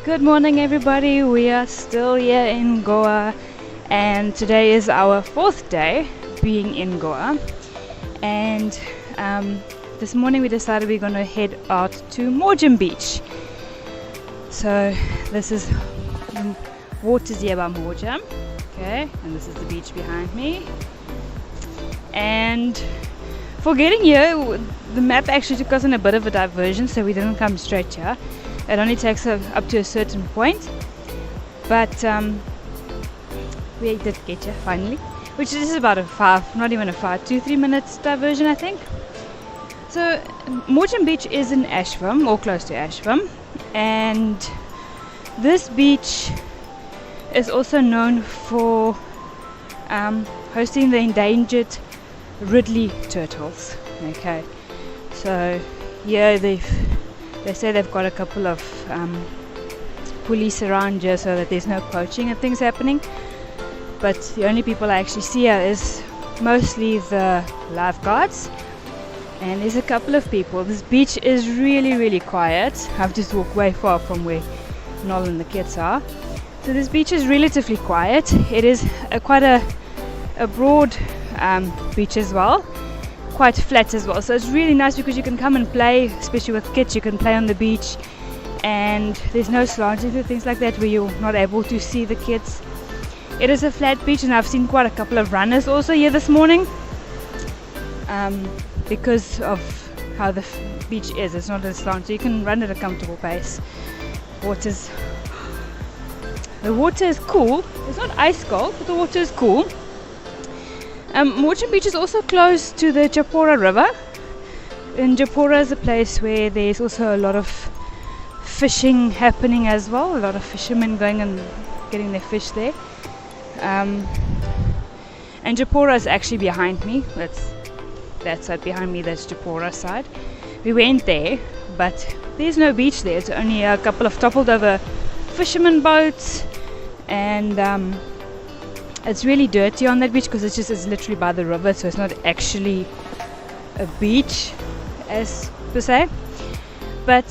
Good morning, everybody. We are still here in Goa, and today is our fourth day being in Goa. And this morning we decided we're going to head out to Morgim beach. So this is the waters here by Morgim, okay, and this is the beach behind me. And for getting here, the map actually took us on a bit of a diversion, so we didn't come straight here. It only takes us up to a certain point, but we did get here finally, which is about a 2-3 minutes diversion, I think. So Morgim beach is in Ashram, or close to Ashram, and this beach is also known for hosting the endangered Ridley turtles. Okay, so yeah, they say they've got a couple of police around here so that there's no poaching and things happening, but the only people I actually see here is mostly the lifeguards, and there's a couple of people. This beach is really quiet. I've just walked way far from where Noel and the kids are, so this beach is relatively quiet. It is quite a broad beach as well, quite flat as well, so it's really nice because you can come and play, especially with kids. You can play on the beach, and there's no slanting or things like that where you're not able to see the kids. It is a flat beach, and I've seen quite a couple of runners also here this morning, because of how the beach is. It's not a slant, so you can run at a comfortable pace. The water is cool. It's not ice cold, but the water is cool. Morgim beach is also close to the Japora river, and Japora is a place where there's also a lot of fishing happening as well. A lot of fishermen going and getting their fish there, and Japora is actually behind me. That's that side behind me. That's Japora side. We went there, but there's no beach there. It's only a couple of toppled over fishermen boats, and it's really dirty on that beach because it's literally by the river, so it's not actually a beach as per se. But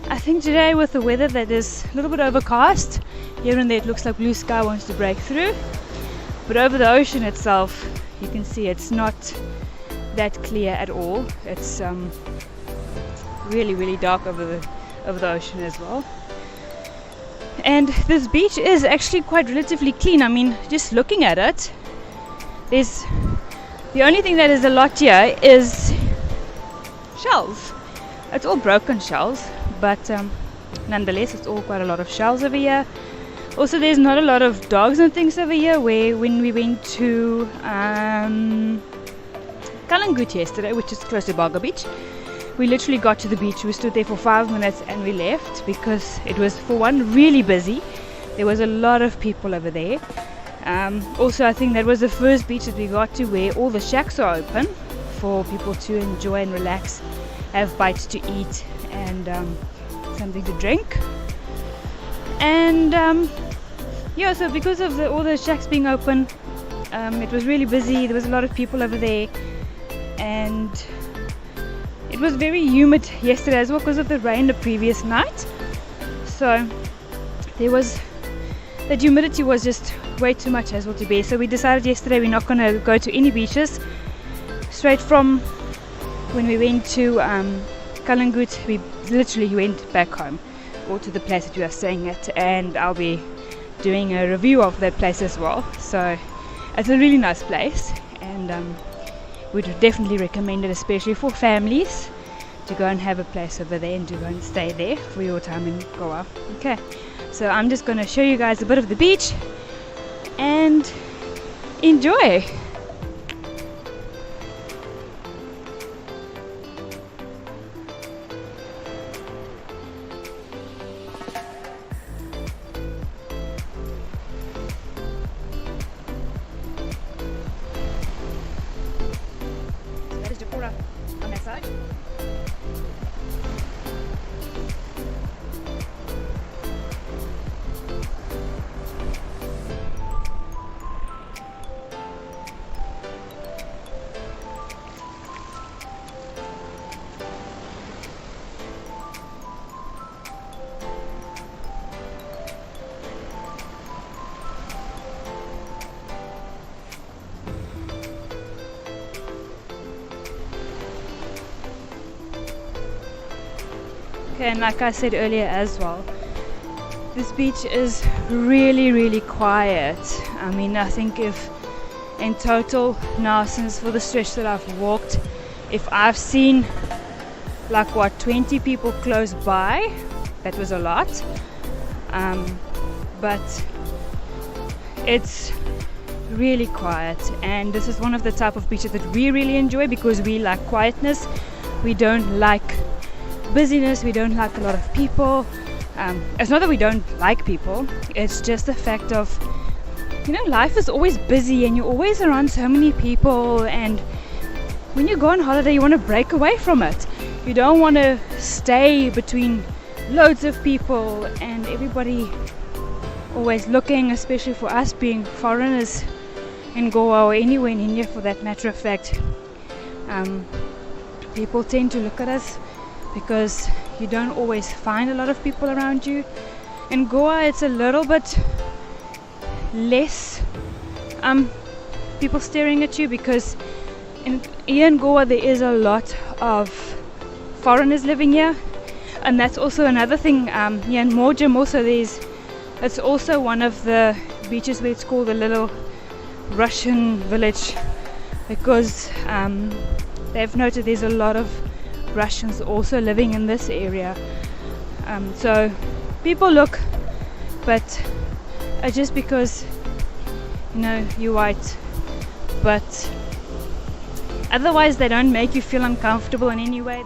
I think today, with the weather that is a little bit overcast, here and there it looks like blue sky wants to break through, but over the ocean itself you can see it's not that clear at all. It's really dark over the ocean as well. And this beach is actually quite relatively clean. I mean, just looking at it, the only thing that is a lot here is shells. It's all broken shells, but nonetheless it's all quite a lot of shells over here. Also, there's not a lot of dogs and things over here, where when we went to Kalangut yesterday, which is close to Baga Beach, we literally got to the beach, we stood there for 5 minutes and we left because it was, for one, really busy. There was a lot of people over there. Also, I think that was the first beach that we got to where all the shacks are open for people to enjoy and relax, have bites to eat and something to drink. And yeah, so because of all the shacks being open, it was really busy. There was a lot of people over there, and it was very humid yesterday as well because of the rain the previous night. So that humidity was just way too much as well to bear. So we decided yesterday we're not going to go to any beaches. Straight from when we went to Kalangut, we literally went back home, or to the place that we are staying at, and I'll be doing a review of that place as well. So it's a really nice place, and would definitely recommend it, especially for families, to go and have a place over there and to go and stay there for your time in Goa. Okay, so I'm just going to show you guys a bit of the beach and enjoy. That is Japora on that side. Okay, and like I said earlier as well, this beach is really, really quiet. I mean, I think if in total now, since for the stretch that I've walked, if I've seen like 20 people close by, that was a lot. But it's really quiet, and this is one of the type of beaches that we really enjoy because we like quietness. We don't like busyness, we don't like a lot of people. It's not that we don't like people, it's just the fact of, you know, life is always busy and you're always around so many people, and when you go on holiday you want to break away from it. You don't want to stay between loads of people and everybody always looking, especially for us being foreigners in Goa or anywhere in India for that matter of fact. People tend to look at us because you don't always find a lot of people around you. In Goa it's a little bit less people staring at you because in Goa there is a lot of foreigners living here, and that's also another thing. Here in Morgim also it's also one of the beaches where it's called the little Russian village because they've noted there's a lot of Russians also living in this area. So people look, but just because, you know, you're white, but otherwise they don't make you feel uncomfortable in any way.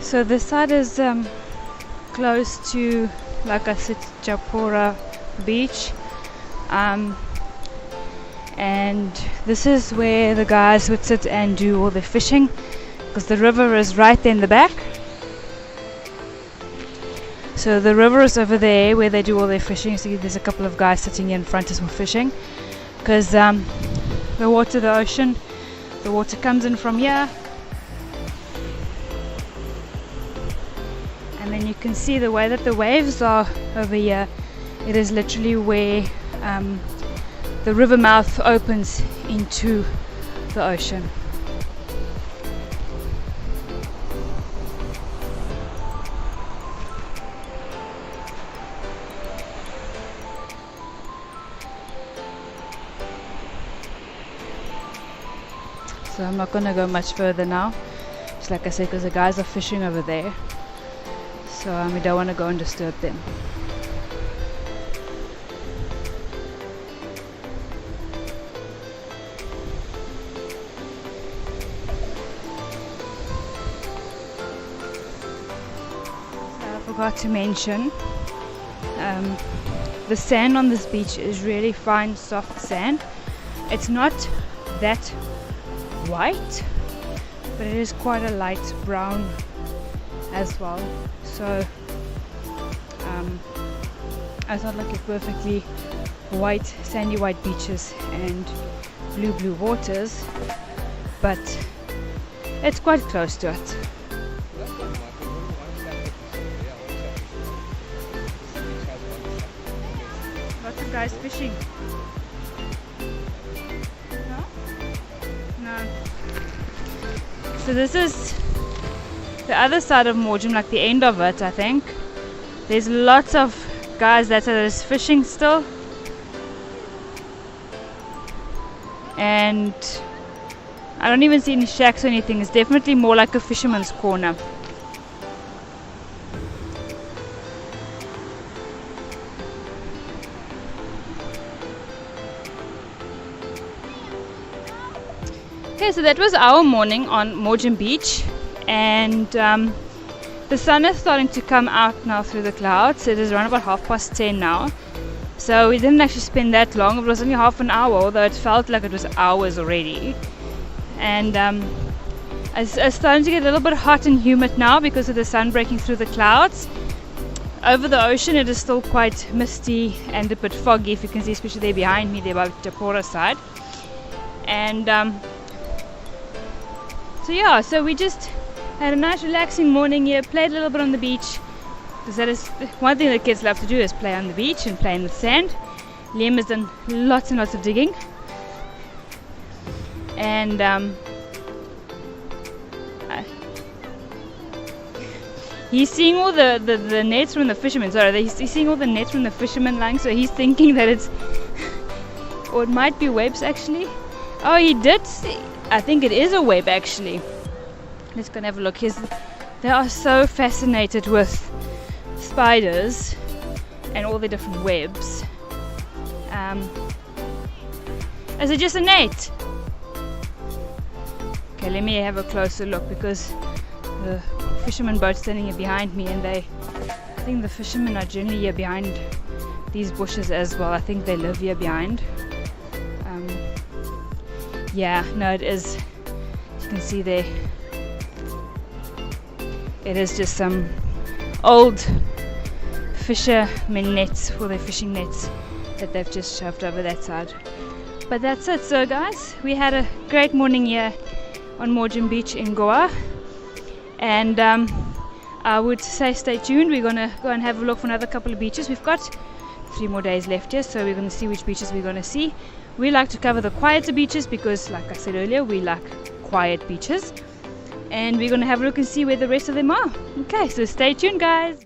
So this side is close to, like I said, Japura beach, and this is where the guys would sit and do all the fishing because the river is right there in the back. So the river is over there where they do all their fishing. See, there's a couple of guys sitting here in front as well fishing because the water, the ocean, the water comes in from here. And then you can see the way that the waves are over here. It is literally where the river mouth opens into the ocean. So I'm not going to go much further now, just like I said, because the guys are fishing over there. So we don't want to go and disturb them. So I forgot to mention, the sand on this beach is really fine, soft sand. It's not that white, but it is quite a light brown as well. So it's not like a perfectly white, sandy white beaches and blue waters, but it's quite close to it. Lots of guys fishing. No? No. So this is the other side of Morgim, like the end of it, I think. There's lots of guys that are fishing still. And I don't even see any shacks or anything. It's definitely more like a fisherman's corner. Okay, so that was our morning on Morgim Beach, and the sun is starting to come out now through the clouds. It is around about 10:30 now, so we didn't actually spend that long. It was only half an hour, although it felt like it was hours already. And it's starting to get a little bit hot and humid now because of the sun breaking through the clouds. Over the ocean it is still quite misty and a bit foggy, if you can see, especially there behind me, there by Tapora side. And so we just had a nice relaxing morning here, played a little bit on the beach, because that is one thing that kids love to do, is play on the beach and play in the sand. Liam has done lots and lots of digging, and he's seeing all the nets from the fishermen. Sorry, he's seeing all the nets from the fishermen line, so he's thinking that it's or it might be webs actually. Oh, he did see, I think it is a web actually. Let's go and have a look. They are so fascinated with spiders and all the different webs. Is it just a net? Okay, let me have a closer look, because the fisherman boat's standing here behind me, and I think the fishermen are generally here behind these bushes as well. I think they live here behind. Yeah, no, it is. You can see there. It is just some old fishermen nets for their fishing nets that they've just shoved over that side. But that's it. So guys, we had a great morning here on Morgim Beach in Goa, and I would say stay tuned. We're gonna go and have a look for another couple of beaches. We've got 3 more days left here, so we're gonna see which beaches we're gonna see. We like to cover the quieter beaches because, like I said earlier, we like quiet beaches, and we're gonna have a look and see where the rest of them are. Okay, so stay tuned guys.